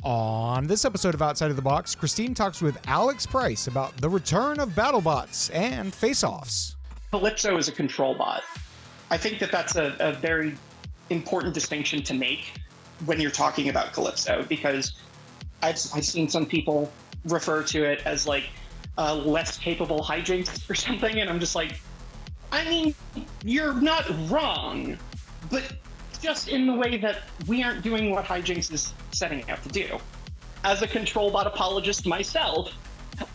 On this episode of Outside of the Box, Christine talks with Alex Price about the return of BattleBots and FaceOffs. Calypso is a control bot. I think that that's a very important distinction to make when you're talking about Calypso, because I've seen some people refer to it as like less capable hijinks or something, and I'm just like, I mean, you're not wrong, but just in the way that we aren't doing what hijinks is setting out to do. As a control bot apologist myself,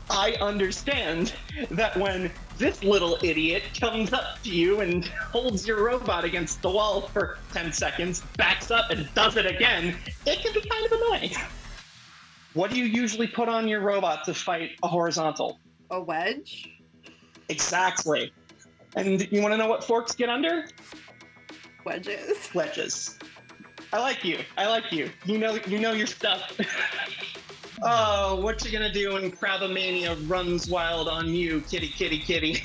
I understand that when this little idiot comes up to you and holds your robot against the wall for 10 seconds, backs up and does it again, it can be kind of annoying. What do you usually put on your robot to fight a horizontal? A wedge? Exactly. And you want to know what forks get under? Wedges. Wedges. I like you. You know your stuff. Oh, what you gonna do when Crabomania runs wild on you, kitty, kitty, kitty?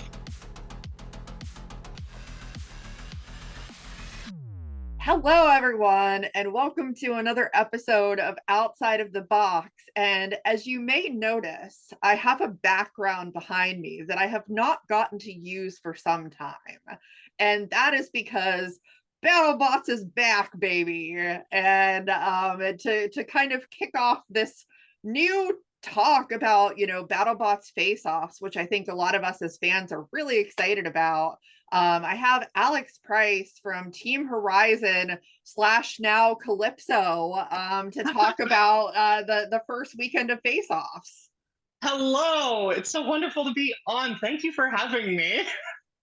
Hello, everyone, and welcome to another episode of Outside of the Box. And as you may notice, I have a background behind me that I have not gotten to use for some time. And that is because BattleBots is back, baby. And to kind of kick off this new talk about, BattleBots FaceOffs, which I think a lot of us as fans are really excited about. I have Alex Price from Team Horizon / now Calypso to talk about the first weekend of FaceOffs. Hello, it's so wonderful to be on. Thank you for having me.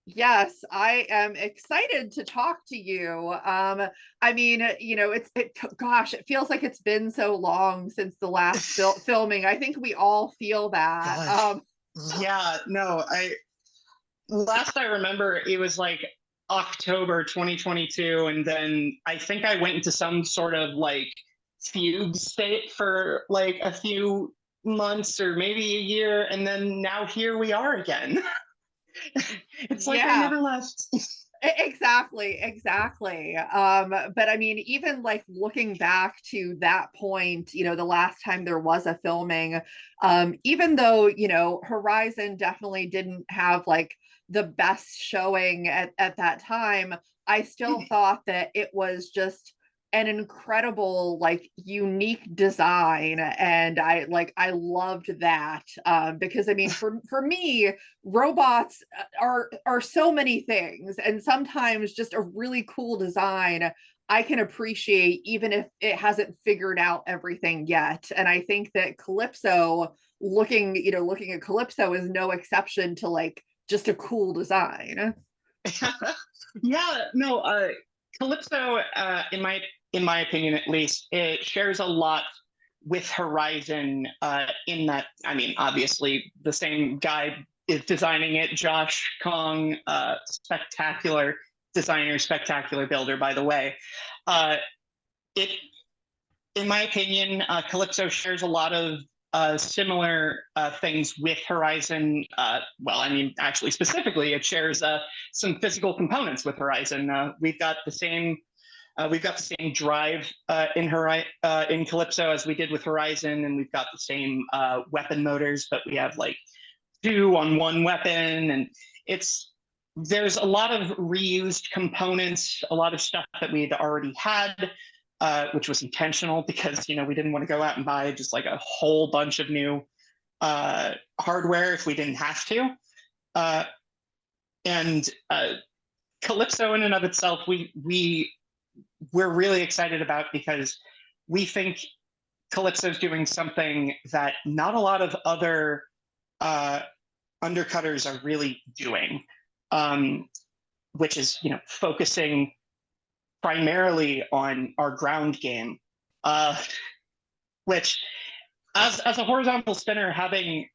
Yes, I am excited to talk to you. It feels like it's been so long since the last filming. I think we all feel that. Last I remember, it was like October 2022, and then I think I went into some sort of like fugue state for like a few months or maybe a year, and then now here we are again. It's like I never left. Exactly. But I mean, even like looking back to that point, the last time there was a filming, even though, Horizon definitely didn't have like the best showing at that time, I still thought that it was just an incredible, like, unique design, and I loved that because I mean, for me, robots are so many things, and sometimes just a really cool design I can appreciate even if it hasn't figured out everything yet. And I think that Calypso, looking at Calypso, is no exception to like just a cool design. Calypso, in my opinion at least, it shares a lot with Horizon in that, I mean, obviously the same guy is designing it, Josh Kong, spectacular designer, spectacular builder, by the way. In my opinion, Calypso shares a lot of similar things with Horizon. Actually, specifically, it shares some physical components with Horizon. We've got the same drive in Calypso as we did with Horizon, and we've got the same weapon motors, but we have like 2 on 1 weapon, and there's a lot of reused components, a lot of stuff that we'd already had. Which was intentional because, we didn't want to go out and buy just like a whole bunch of new hardware if we didn't have to. And Calypso in and of itself, we're really excited about, because we think Calypso's doing something that not a lot of other undercutters are really doing, which is, focusing primarily on our ground game, which as a horizontal spinner, having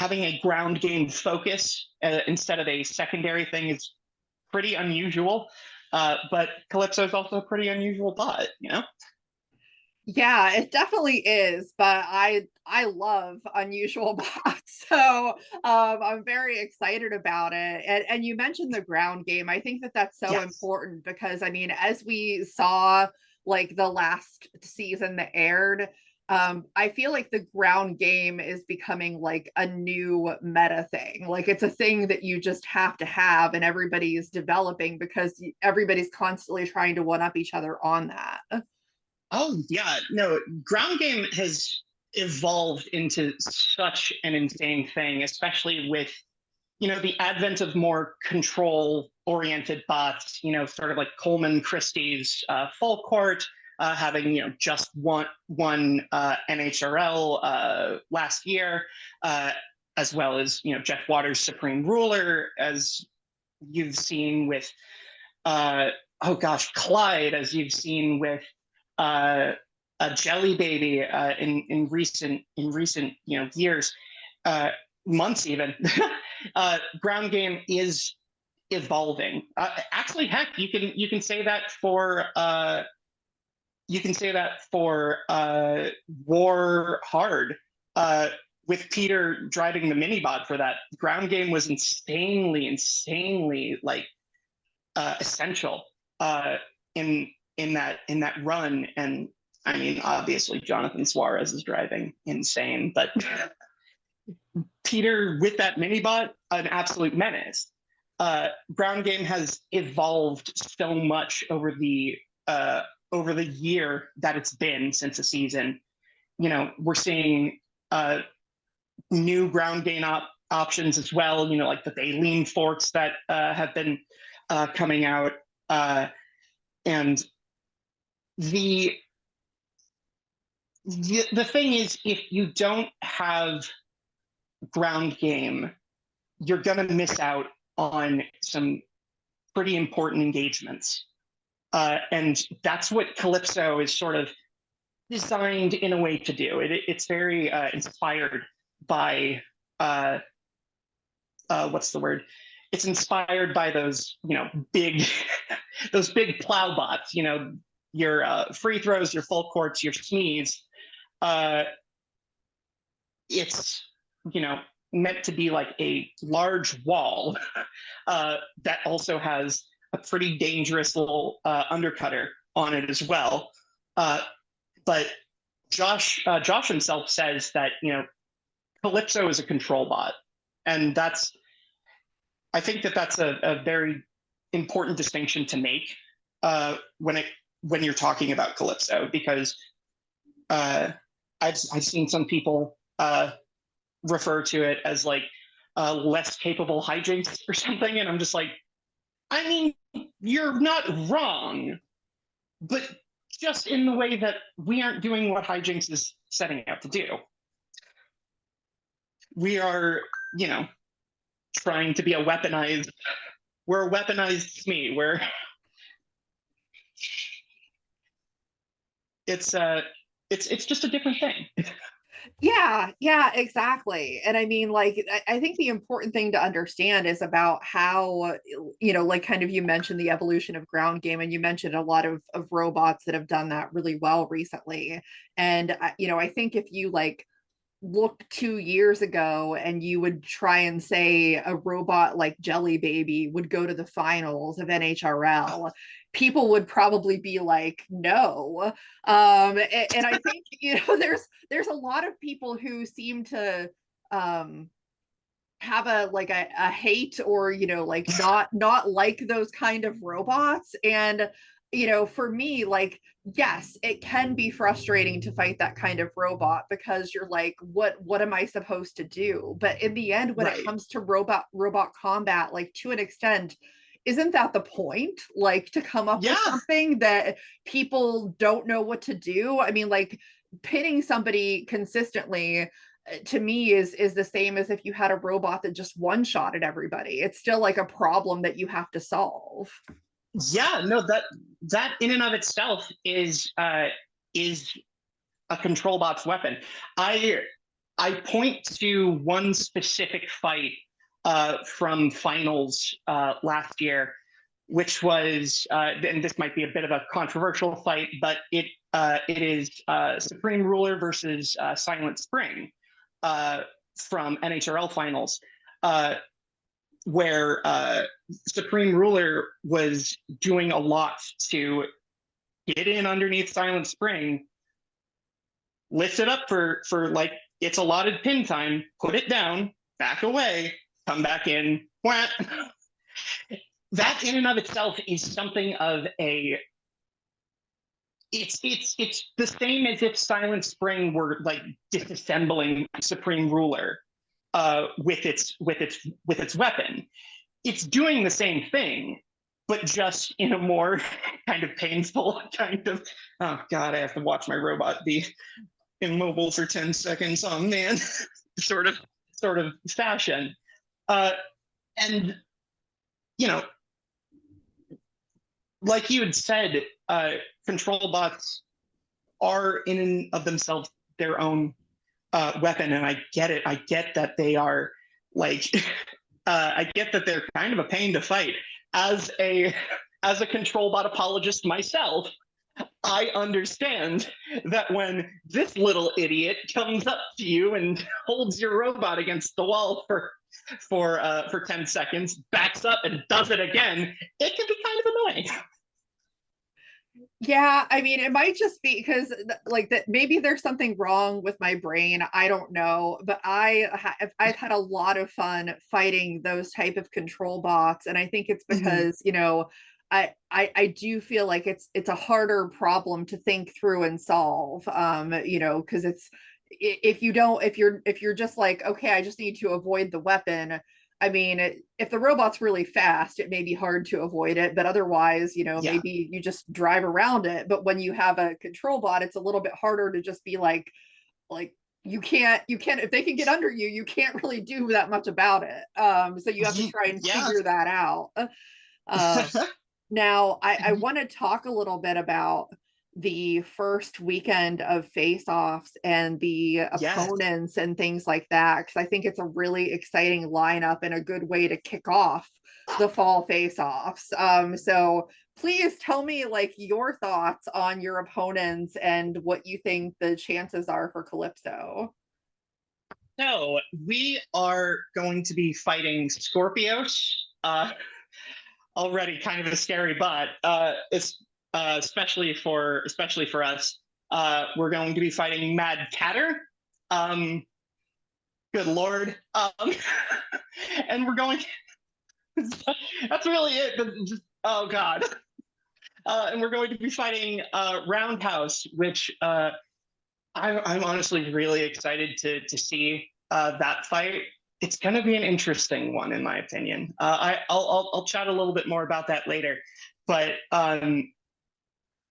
a ground game focus instead of a secondary thing is pretty unusual, but Calypso is also a pretty unusual bot, Yeah, it definitely is, but I love unusual bots, so I'm very excited about it. And you mentioned the ground game. I think that that's so important because, I mean, as we saw like the last season that aired, I feel like the ground game is becoming like a new meta thing. Like it's a thing that you just have to have, and everybody's developing because everybody's constantly trying to one up each other on that. Oh yeah, no, ground game has evolved into such an insane thing, especially with the advent of more control oriented bots, sort of like Coleman Christie's full court, having just one NHRL last year, as well as Jeff Waters' Supreme Ruler, as you've seen with oh gosh, Clyde, as you've seen with a Jelly Baby in recent years, months even. Ground game is evolving. Actually, heck, you can say that for War Hard, with Peter driving the minibot for that. Ground game was insanely like essential in that run. And I mean, obviously, Jonathan Suarez is driving insane, but Peter with that minibot, an absolute menace. Ground game has evolved so much over the year that it's been since the season. We're seeing new ground game options as well. Like the Baleen forks that have been coming out, and the thing is, if you don't have ground game, you're going to miss out on some pretty important engagements. And that's what Calypso is sort of designed in a way to do. It's very inspired by, what's the word? It's inspired by those, big, those big plow bots, your free throws, your full courts, your SMEs. It's, meant to be like a large wall that also has a pretty dangerous little undercutter on it as well. But Josh himself says that Calypso is a control bot, and I think that's a very important distinction to make when you're talking about Calypso, because I've seen some people refer to it as like less capable hijinks or something, and I'm just like, I mean, you're not wrong, but just in the way that we aren't doing what hijinks is setting out to do. We are, trying to be we're a weaponized SME. It's just a different thing. Yeah, exactly. And I mean, like, I think the important thing to understand is about how, like kind of you mentioned the evolution of ground game, and you mentioned a lot of robots that have done that really well recently. And, I think if you like looked 2 years ago and you would try and say a robot like Jelly Baby would go to the finals of NHRL, people would probably be like, no. And I think there's a lot of people who seem to have a hate, or like not like those kind of robots. And for me, like, yes, it can be frustrating to fight that kind of robot, because you're like, what am I supposed to do? But in the end, when it comes to robot combat, like, to an extent, isn't that the point? Like, to come up with something that people don't know what to do? I mean, like, pitting somebody consistently, to me, is the same as if you had a robot that just one shot at everybody. It's still like a problem that you have to solve. Yeah, no, that in and of itself is a control bot's weapon. I point to one specific fight from finals last year, which was, and this might be a bit of a controversial fight, but it is Supreme Ruler versus Silent Spring from NHRL finals, where Supreme Ruler was doing a lot to get in underneath Silent Spring, lift it up for like it's allotted pin time, put it down, back away, come back in. Wah. That in and of itself is something of a it's the same as if Silent Spring were like disassembling Supreme Ruler with its weapon. It's doing the same thing, but just in a more kind of painful kind of, oh god, I have to watch my robot be immobile for 10 seconds. Oh man, sort of fashion. And you know, like you had said, control bots are in and of themselves their own weapon, and I get it. I get that they are like, I get that they're kind of a pain to fight. As a control bot apologist myself, I understand that when this little idiot comes up to you and holds your robot against the wall for 10 seconds, backs up and does it again, it can be kind of annoying. Yeah, I mean, it might just be because like that maybe there's something wrong with my brain. I don't know, but I've had a lot of fun fighting those type of control bots, and I think it's because I do feel like it's a harder problem to think through and solve. Because it's if you're just like, okay, I just need to avoid the weapon. I mean, if the robot's really fast, it may be hard to avoid it, but otherwise, maybe you just drive around it. But when you have a control bot, it's a little bit harder to just be like you can't if they can get under you, you can't really do that much about it. So you have to try and figure that out. Now, I want to talk a little bit about the first weekend of face-offs and the opponents and things like that, because I think it's a really exciting lineup and a good way to kick off the fall face-offs. So please tell me like your thoughts on your opponents and what you think the chances are for Calypso. So we are going to be fighting Skorpios. Already kind of a scary bot. It's especially for us. We're going to be fighting MadCatter. Good lord. And we're going. That's really it. Just, oh god. And we're going to be fighting RoundHouse, which I'm honestly really excited to see that fight. It's going to be an interesting one, in my opinion. I'll chat a little bit more about that later. But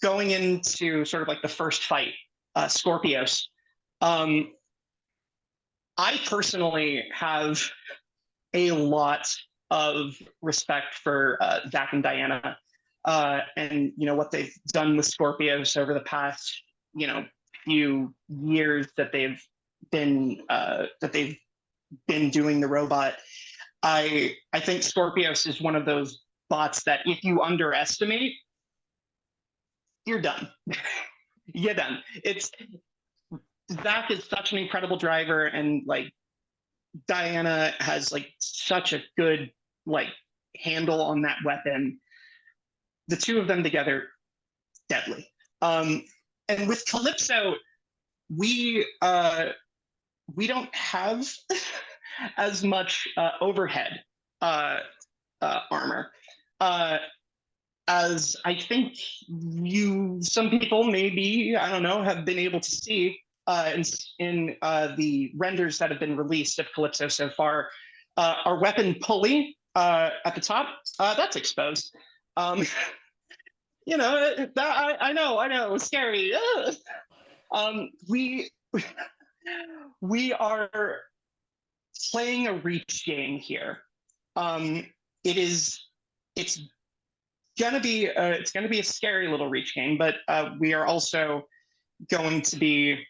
going into sort of like the first fight, Skorpios, I personally have a lot of respect for Zach and Diana, and what they've done with Skorpios over the past few years that they've been doing the robot. I think Skorpios is one of those bots that if you underestimate, you're done. You're done. Zach is such an incredible driver, and like Diana has like such a good like handle on that weapon. The two of them together, deadly. And with Calypso, we don't have as much overhead armor as I think some people maybe, I don't know, have been able to see in the renders that have been released of Calypso so far. Our weapon pulley at the top, that's exposed. I know, scary. We are playing a reach game here. It's gonna be a scary little reach game, but we are also going to be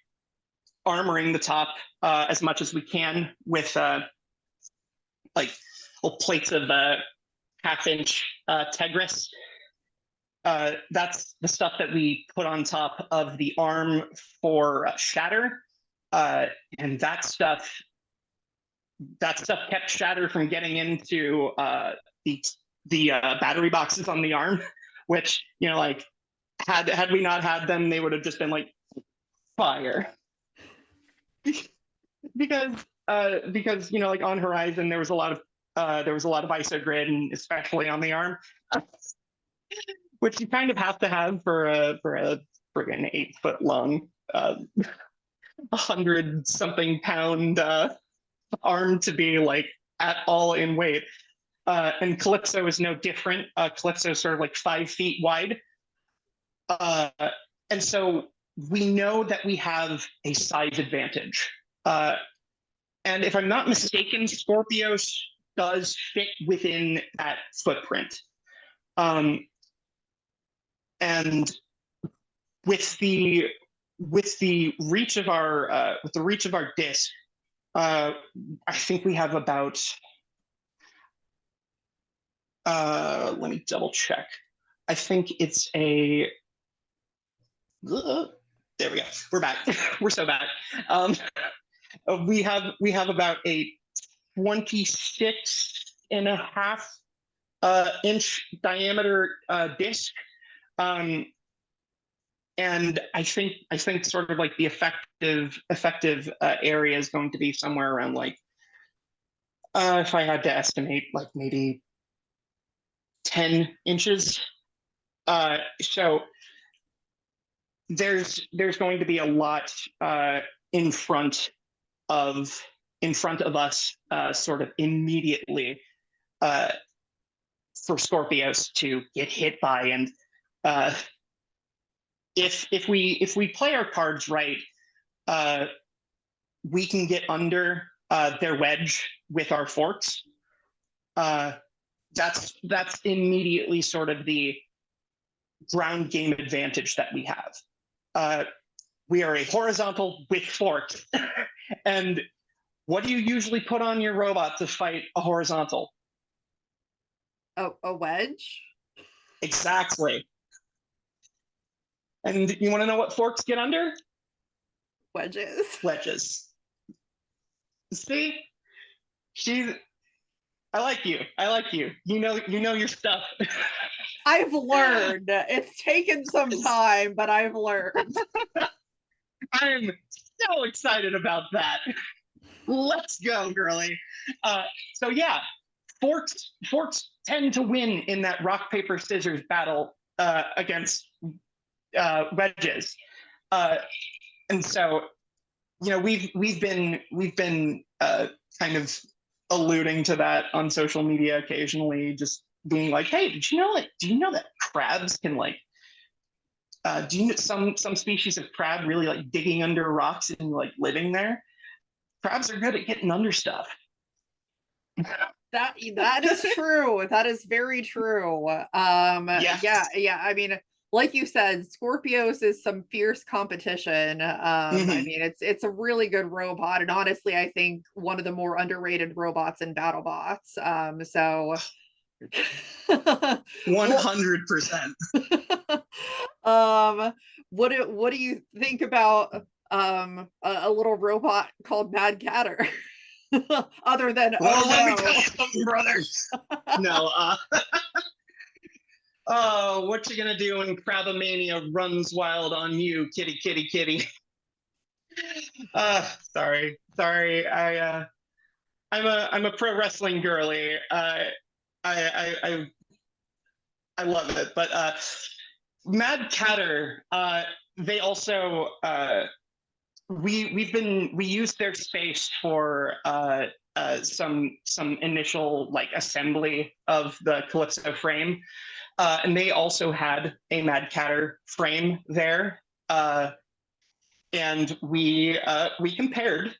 armoring the top as much as we can with like little plates of half-inch Tegris. That's the stuff that we put on top of the arm for Shatter, and that stuff kept Shatter from getting into the battery boxes on the arm, which like had we not had them, they would have just been like fire. because like on Horizon there was a lot of ISO grid, and especially on the arm, which you kind of have to have for a friggin' 8 foot long, 100-something-pound arm to be like at all in weight. And Calypso is no different. Calypso is sort of like 5 feet wide. And so we know that we have a size advantage. And if I'm not mistaken, Skorpios does fit within that footprint. And with the reach of our disc, I think we have about. Let me double check. I think it's a. There we go. We're back. We're so back. We have about a 26.5-inch diameter disc, and I think sort of like the effective area is going to be somewhere around like, if I had to estimate, like maybe 10 inches. So there's going to be a lot in front of us, sort of immediately, for Skorpios to get hit by. And if we play our cards right, we can get under their wedge with our forks. That's immediately sort of the ground game advantage that we have. We are a horizontal with forks. And what do you usually put on your robot to fight a horizontal? A wedge? Exactly. And you want to know what forks get under? Wedges. See? I like you. You know your stuff. I've learned. It's taken some time, but I've learned. I'm so excited about that. Let's go, girly. So yeah, forks tend to win in that rock paper scissors battle against wedges, and so we've been kind of alluding to that on social media occasionally, just being like, hey, do you know that crabs can like, do you know some species of crab really like digging under rocks and like living there? Crabs are good at getting under stuff. That is true. That is very true. Yeah. I mean, like you said, Skorpios is some fierce competition. I mean, it's a really good robot, and honestly, I think one of the more underrated robots in BattleBots. So 100%. What do you think about a little robot called MadCatter? Other than let me tell you something, brothers. No, oh, what you gonna do when Crabomania runs wild on you, kitty, kitty, kitty? Sorry. I'm a pro wrestling girly. I love it, but MadCatter, they also we used their space for some initial like assembly of the Calypso frame, and they also had a MadCatter frame there, and we compared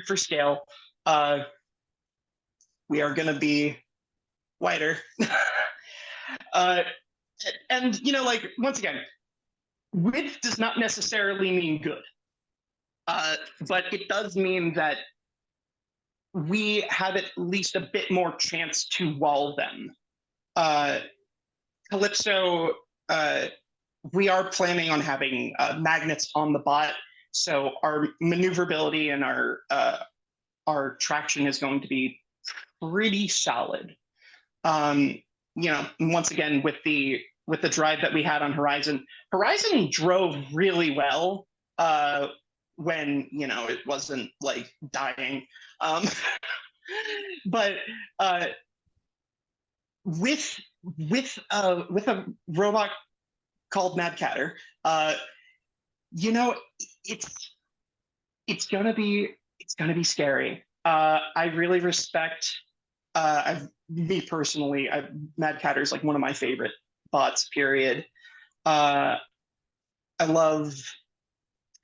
for scale. We are going to be wider. And like, once again, width does not necessarily mean good, but it does mean that we have at least a bit more chance to wall them. Calypso, we are planning on having magnets on the bot, so our maneuverability and our traction is going to be pretty solid. Once again, with the drive that we had on Horizon drove really well when, you know, it wasn't like dying. Um, but with with a robot called MadCatter, you know, it's it's gonna be scary. I really respect. Me personally, MadCatter is like one of my favorite bots. Period. I love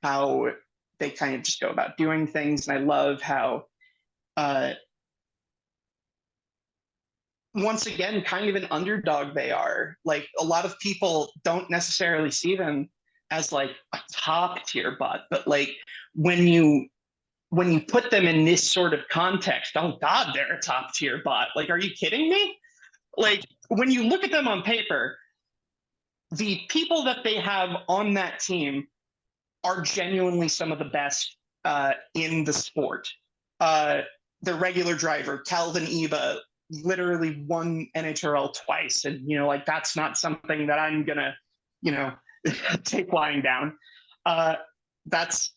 how they kind of just go about doing things, and I love how, uh, once again, kind of an underdog they are. Like a lot of people don't necessarily see them as like a top tier bot, but like when you when you put them in this sort of context, oh God, they're a top tier bot. Like, are you kidding me? Like, when you look at them on paper, the people that they have on that team are genuinely some of the best in the sport. The regular driver, Calvin Eba, literally won NHRL twice. And, you know, like, that's not something that I'm going to, you know, take lying down. That's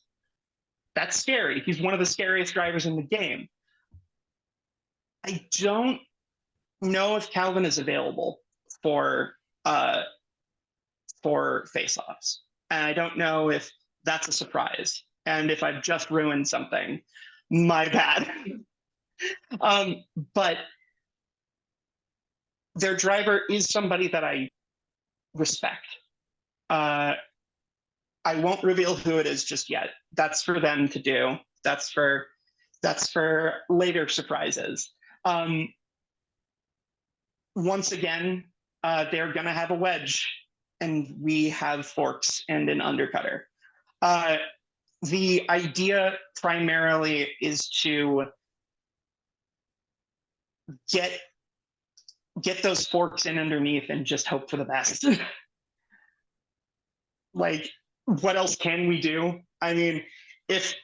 scary. He's one of the scariest drivers in the game. I don't know if Calvin is available for face-offs, and I don't know if that's a surprise. And if I've just ruined something, my bad. But their driver is somebody that I respect. I won't reveal who it is just yet. That's for them to do. That's for later surprises. Once again, they're going to have a wedge, and we have forks and an undercutter. The idea primarily is to get those forks in underneath and just hope for the best. Like, what else can we do? I mean, if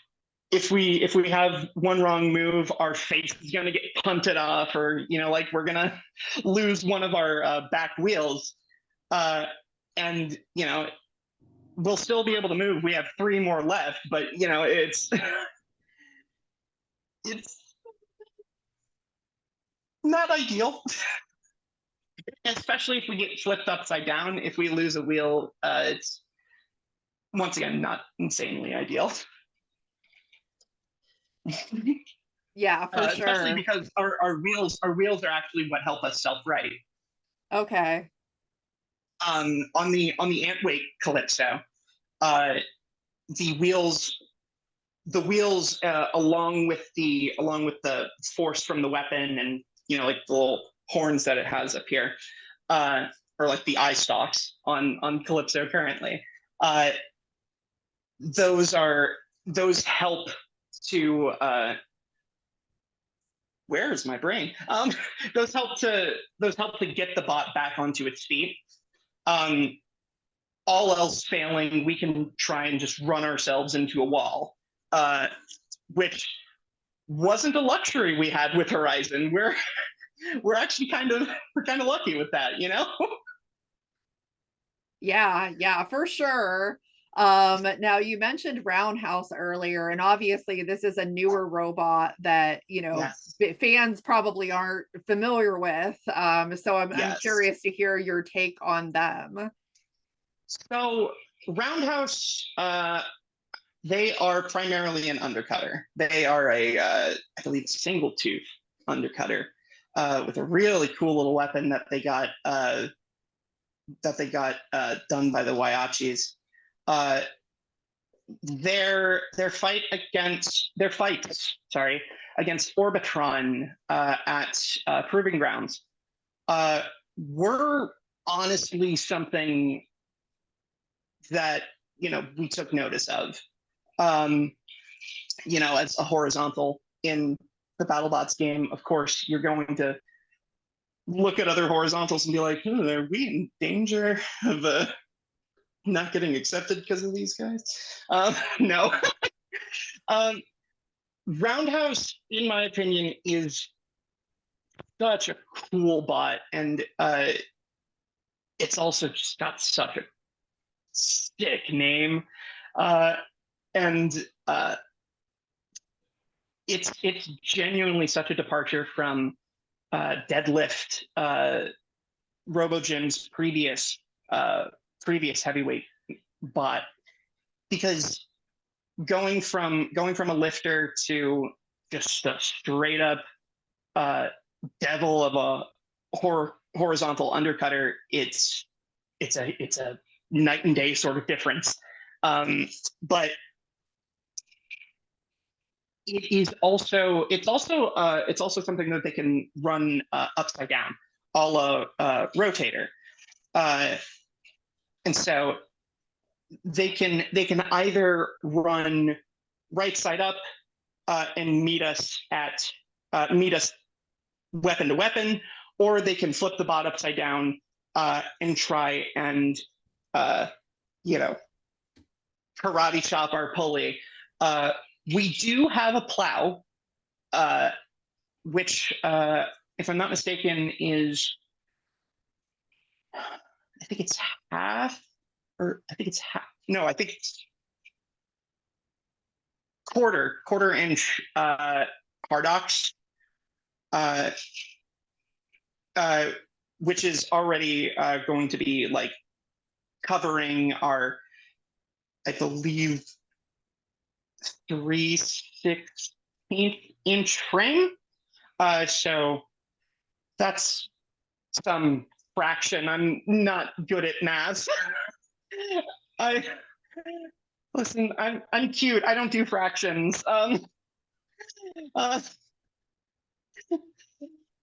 we have one wrong move, our face is going to get punted off, or, you know, like, we're going to lose one of our back wheels. And, you know, we'll still be able to move. We have 3 more left, but, you know, it's not ideal. Especially if we get flipped upside down. If we lose a wheel, it's, once again, not insanely ideal. Yeah, for sure. Especially because our wheels are actually what help us self-right. Okay. On the Antweight Calypso, the wheels along with the force from the weapon, and, you know, like the little horns that it has up here, or like the eye stalks on Calypso currently, those help to where's my brain? Those help to get the bot back onto its feet. All else failing, we can try and just run ourselves into a wall, which wasn't a luxury we had with Horizon. We're actually kind of lucky with that, you know? Yeah, for sure. Now you mentioned RoundHouse earlier, and obviously this is a newer robot that, you know, Yes. fans probably aren't familiar with. So I'm curious to hear your take on them. So RoundHouse, they are primarily an undercutter. They are I believe, single tooth undercutter, with a really cool little weapon that they got done by the Wyachis. Their fights against Orbitron at Proving Grounds were honestly something that, you know, we took notice of. You know, as a horizontal in the BattleBots game, of course, you're going to look at other horizontals and be like, are we in danger of not getting accepted because of these guys? No. RoundHouse, in my opinion, is such a cool bot, and it's also just got such a sick name. and it's genuinely such a departure from Deadlift, RoboGym's previous heavyweight bot, because going from a lifter to just a straight up devil of a horizontal undercutter, it's a night and day sort of difference. But it's also something that they can run upside down, a la rotator, and so they can either run right side up and meet us weapon to weapon, or they can flip the bot upside down and try and karate chop our pulley. We do have a plow, which, if I'm not mistaken, is, I think it's half, or I think it's half. No, I think it's quarter inch hardox, which is already going to be like covering our, I believe, 3/16 frame. So that's some fraction. I'm not good at math. Listen, I'm cute. I don't do fractions.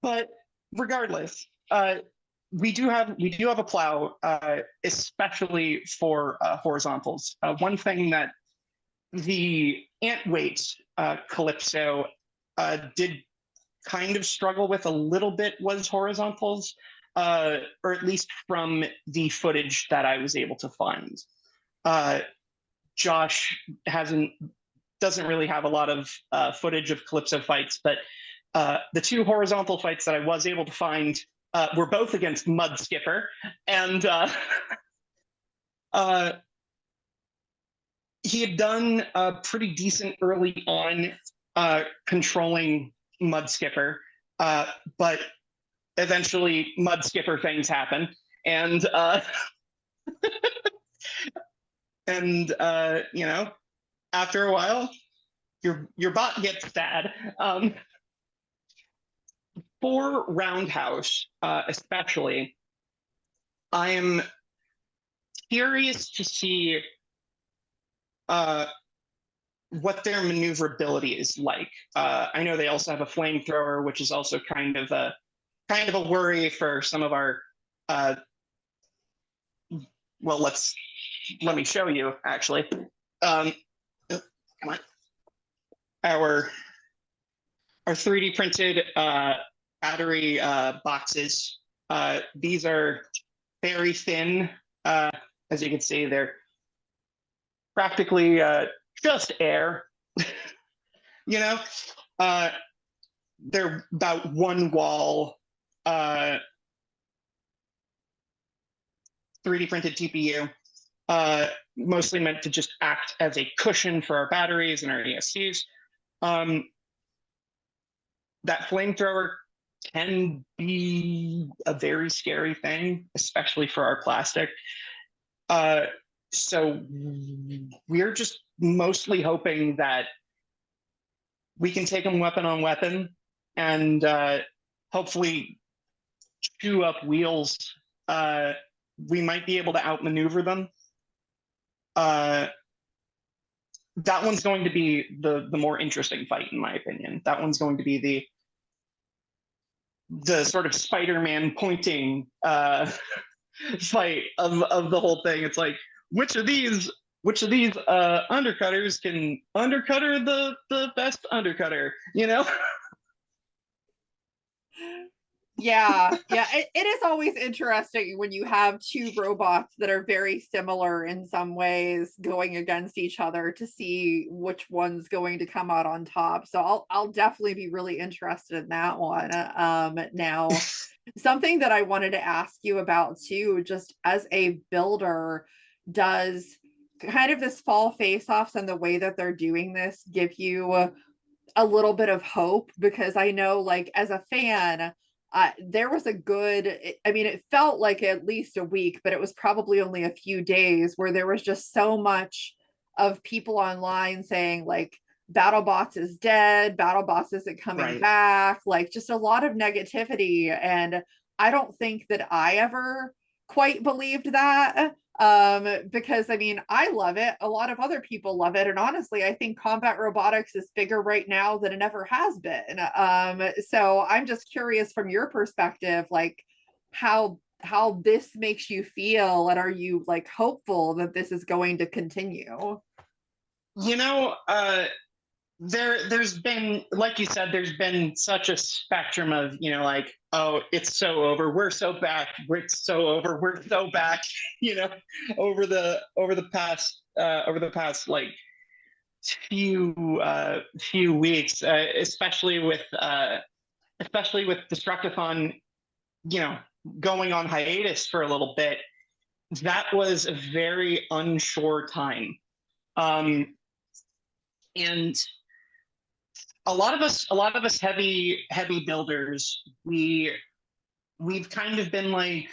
But regardless, we do have a plow, especially for horizontals. One thing that the Antweight Calypso did kind of struggle with a little bit was horizontals, or at least from the footage that I was able to find. Josh doesn't really have a lot of footage of Calypso fights, but the two horizontal fights that I was able to find were both against Mud Skipper, and he had done pretty decent early on controlling Mud Skipper, but eventually Mud Skipper things happen, and after a while, your bot gets sad. For Roundhouse, especially, I am curious to see what their maneuverability is like. I know they also have a flamethrower, which is also kind of a worry for some of our. Well, let me show you actually. Come on, our 3D printed battery boxes. These are very thin, as you can see. They're practically just air. They're about one wall 3D printed TPU, mostly meant to just act as a cushion for our batteries and our ESCs. That flamethrower can be a very scary thing, especially for our plastic. So we're just mostly hoping that we can take them weapon on weapon and hopefully chew up wheels. We might be able to outmaneuver them. That one's going to be the more interesting fight, in my opinion. That one's going to be the sort of Spider-Man pointing fight of the whole thing. It's like, which of these undercutters can undercutter the best undercutter, Yeah, it is always interesting when you have two robots that are very similar in some ways going against each other to see which one's going to come out on top. So I'll definitely be really interested in that one. Now, something that I wanted to ask you about too, just as a builder, does kind of this fall face-offs and the way that they're doing this give you a little bit of hope? Because I know, like, as a fan, there was a good, I mean, it felt like at least a week, but it was probably only a few days where there was just so much of people online saying, like, BattleBots is dead, BattleBots isn't coming Right. back, like, just a lot of negativity. And I don't think that I ever quite believed that, because I mean, I love it, a lot of other people love it, and honestly I think combat robotics is bigger right now than it ever has been. So I'm just curious from your perspective, like, how this makes you feel, and are you like hopeful that this is going to continue? You know, there's been, like you said, there's been such a spectrum of, like, oh, it's so over, we're so back, it's so over, we're so back, you know, over the past like few weeks, especially with Destructathon, going on hiatus for a little bit. That was a very unsure time. And a lot of us heavy builders, we've kind of been like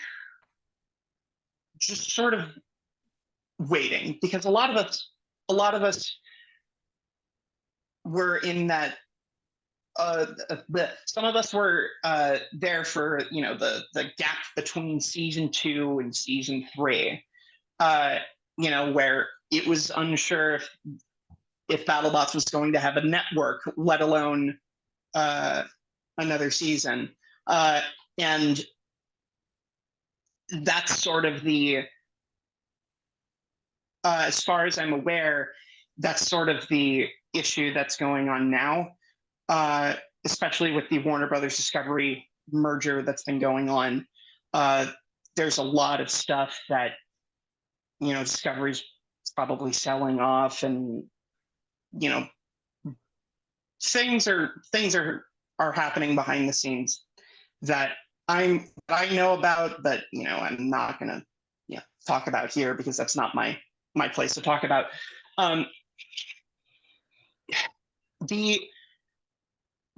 just sort of waiting, because a lot of us were in that, some of us were there for the gap between season 2 and season 3, where it was unsure if BattleBots was going to have a network, let alone another season. And that's sort of as far as I'm aware, that's sort of the issue that's going on now, especially with the Warner Brothers Discovery merger that's been going on. There's a lot of stuff that, Discovery's probably selling off, and things are happening behind the scenes that I know about, but I'm not gonna talk about here, because that's not my place to talk about. The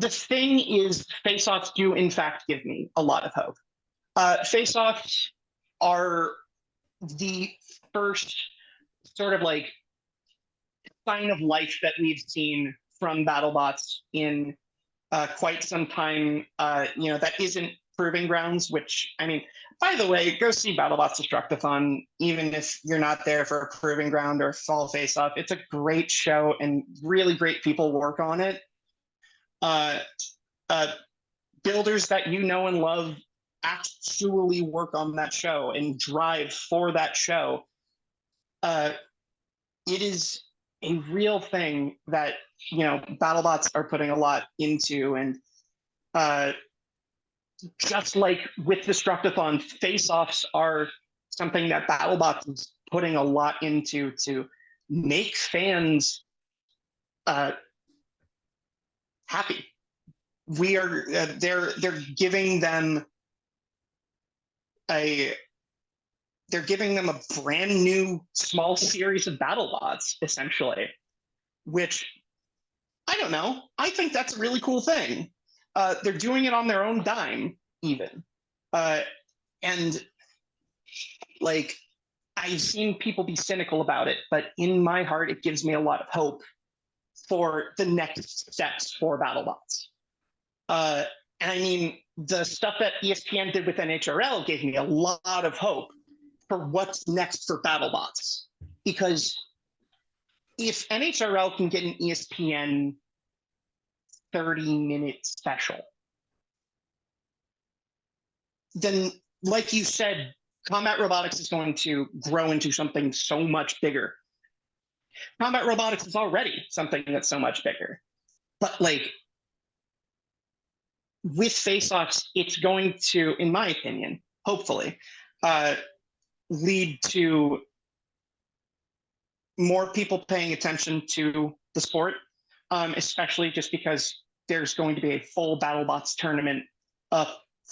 thing is, face-offs do in fact give me a lot of hope. Face-offs are the first sort of like sign of life that we've seen from BattleBots in quite some time. That isn't Proving Grounds, which, I mean, by the way, go see BattleBots Destructathon, even if you're not there for a Proving Ground or Fall FaceOff. It's a great show, and really great people work on it. Builders that you know and love actually work on that show and drive for that show. It is a real thing that BattleBots are putting a lot into, and just like with Destructathon, face-offs are something that BattleBots is putting a lot into to make fans happy. They're giving them a brand new small series of BattleBots, essentially, which, I don't know, I think that's a really cool thing. They're doing it on their own dime, even. And, like, I've seen people be cynical about it, but in my heart, it gives me a lot of hope for the next steps for BattleBots. And I mean, the stuff that ESPN did with NHRL gave me a lot of hope for what's next for BattleBots. Because if NHRL can get an ESPN 30-minute special, then, like you said, combat robotics is going to grow into something so much bigger. Combat robotics is already something that's so much bigger. But, like, with face-offs, it's going to, in my opinion, hopefully, lead to more people paying attention to the sport, especially just because there's going to be a full BattleBots tournament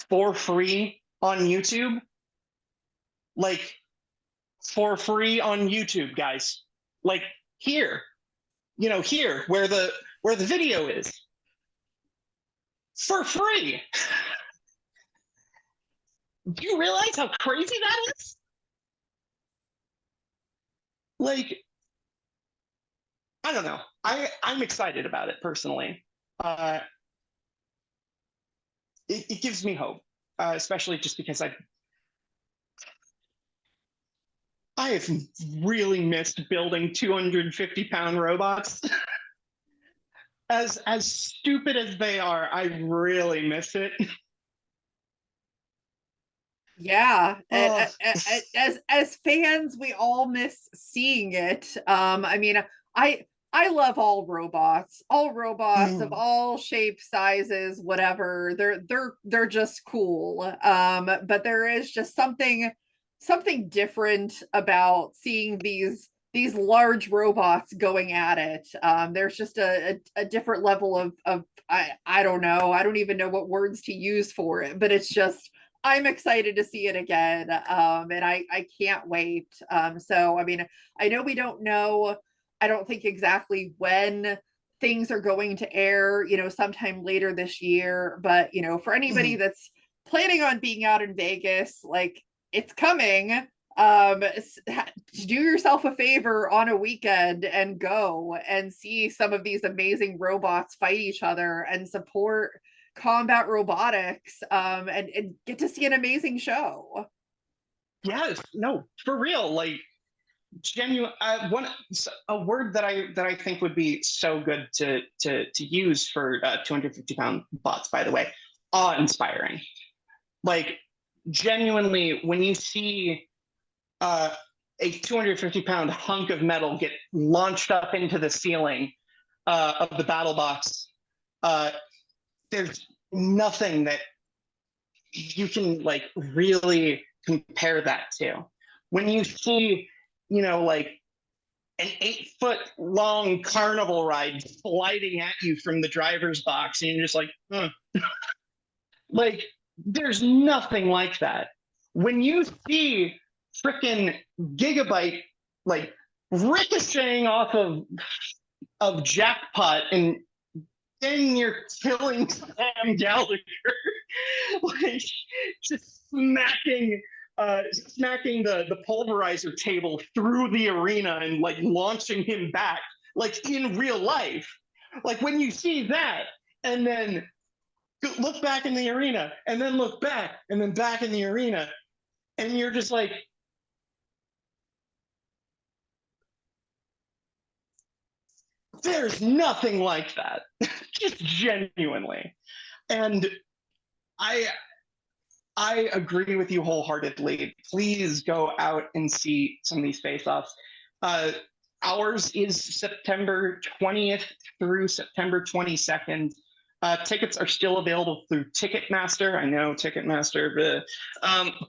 for free on YouTube. Like, for free on YouTube, guys. like here, here where the video is, for free. Do you realize how crazy that is? Like, I don't know. I'm excited about it personally. It gives me hope, especially just because I have really missed building 250-pound robots. As stupid as they are, I really miss it. Yeah, and Oh. as fans, we all miss seeing it. I mean, I love all robots of all shapes, sizes, whatever. They're just cool. But there is just something different about seeing these large robots going at it. There's just a different level of I don't know. I don't even know what words to use for it, but it's just I'm excited to see it again. And I can't wait. So, I mean, I know we don't know, I don't think exactly when things are going to air, sometime later this year. But, for anybody that's planning on being out in Vegas, like it's coming. Do yourself a favor on a weekend and go and see some of these amazing robots fight each other and support combat robotics, and get to see an amazing show. Yes, no, for real. Like genuine. A word that I think would be so good to use for 250-pound bots. By the way, awe-inspiring. Like genuinely, when you see a 250-pound hunk of metal get launched up into the ceiling of the BattleBots, there's nothing that you can like really compare that to. When you see, like an 8-foot long carnival ride sliding at you from the driver's box, and you're just like, huh. Like, there's nothing like that. When you see freaking Gigabyte like ricocheting off of Jackpot, and then you're killing Sam Gallagher, like just smacking the pulverizer table through the arena and like launching him back, like in real life. Like when you see that, and then look back in the arena, and then look back, and then back in the arena, and you're just like, there's nothing like that. Just genuinely. And I agree with you wholeheartedly. Please go out and see some of these face-offs. Ours is September 20th through September 22nd. Tickets are still available through Ticketmaster. I know Ticketmaster,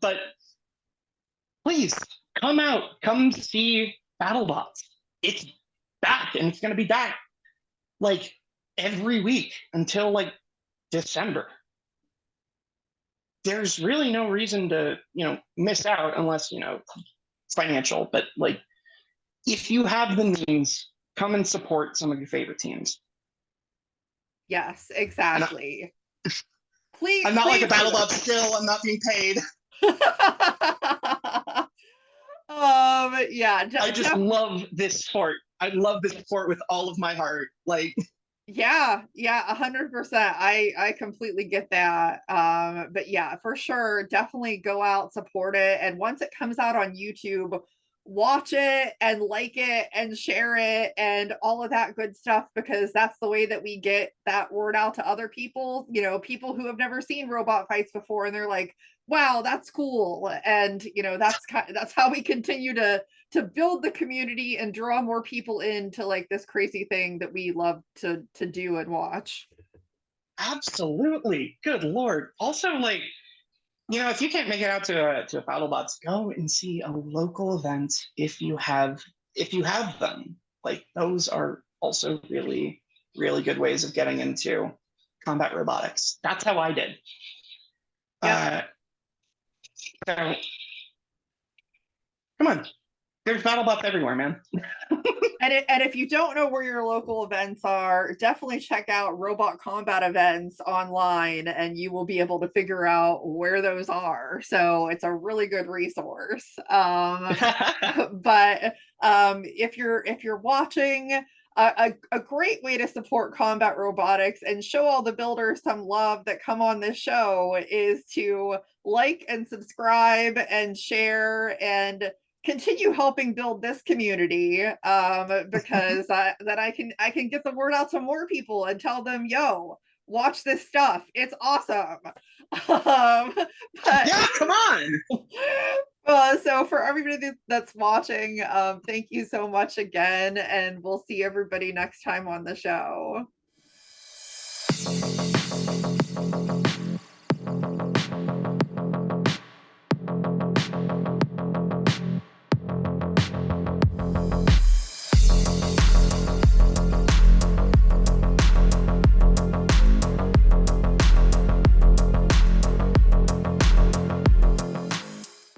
but please come out, come see BattleBots. It's back, and it's going to be back like every week until like December. There's really no reason to, miss out unless, financial. But like, if you have the means, come and support some of your favorite teams. Yes, exactly. Please, I'm not like a BattleBot still. I'm not being paid. Yeah. I just love this sport. I love this sport with all of my heart. Like, yeah, 100%. I completely get that. But yeah, for sure, definitely go out, support it, and once it comes out on YouTube, watch it and like it and share it and all of that good stuff, because that's the way that we get that word out to other people, people who have never seen robot fights before, and they're like, wow, that's cool. And that's how we continue to build the community and draw more people into like this crazy thing that we love to do and watch. absolutely. Good Lord. Also, like, if you can't make it out to BattleBots, go and see a local event if you have them. Like, those are also really, really good ways of getting into combat robotics. That's how I did. Yeah. So come on, There's BattleBots everywhere, man. And if you don't know where your local events are, definitely check out Robot Combat events online, and you will be able to figure out where those are. So it's a really good resource. But if you're watching, a great way to support combat robotics and show all the builders some love that come on this show is to like and subscribe and share and continue helping build this community, because that I can get the word out to more people and tell them, yo, watch this stuff, it's awesome. But yeah, come on. So for everybody that's watching, thank you so much again, and we'll see everybody next time on the show.